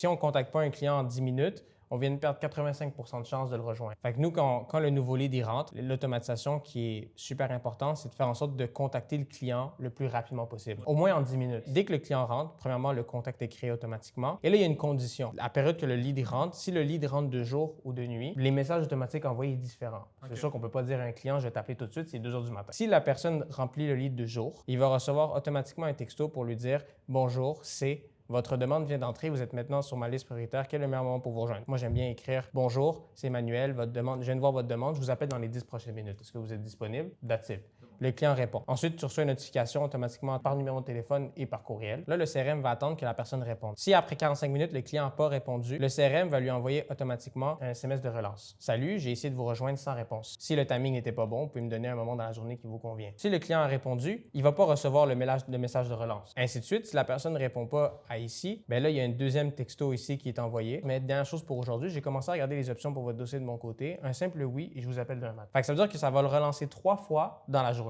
Si on ne contacte pas un client en 10 minutes, on vient de perdre 85 de chances de le rejoindre. Fait que nous, quand le nouveau lead y rentre, l'automatisation qui est super importante, c'est de faire en sorte de contacter le client le plus rapidement possible, au moins en 10 minutes. Dès que le client rentre, premièrement, le contact est créé automatiquement. Et là, il y a une condition. La période que le lead y rentre, si le lead rentre de jour ou de nuit, les messages automatiques envoyés sont différents. C'est sûr qu'on ne peut pas dire à un client, je vais t'appeler tout de suite, c'est 2 heures du matin. Si la personne remplit le lead de jour, il va recevoir automatiquement un texto pour lui dire « Bonjour, c'est… Votre demande vient d'entrer, vous êtes maintenant sur ma liste prioritaire. Quel est le meilleur moment pour vous rejoindre? » Moi, j'aime bien écrire « Bonjour, c'est Emmanuel, votre demande, je viens de voir votre demande, je vous appelle dans les 10 prochaines minutes. Est-ce que vous êtes disponible? » That's it. Le client répond. Ensuite, tu reçois une notification automatiquement par numéro de téléphone et par courriel. Là, le CRM va attendre que la personne réponde. Si après 45 minutes, le client n'a pas répondu, le CRM va lui envoyer automatiquement un SMS de relance. « Salut, j'ai essayé de vous rejoindre sans réponse. Si le timing n'était pas bon, vous pouvez me donner un moment dans la journée qui vous convient. » Si le client a répondu, il ne va pas recevoir le message de relance. Ainsi de suite, si la personne ne répond pas à ici, bien là, il y a un deuxième texto ici qui est envoyé. Mais dernière chose pour aujourd'hui, j'ai commencé à regarder les options pour votre dossier de mon côté. Un simple oui et je vous appelle demain matin. Fait que ça veut dire que ça va le relancer 3 fois dans la journée.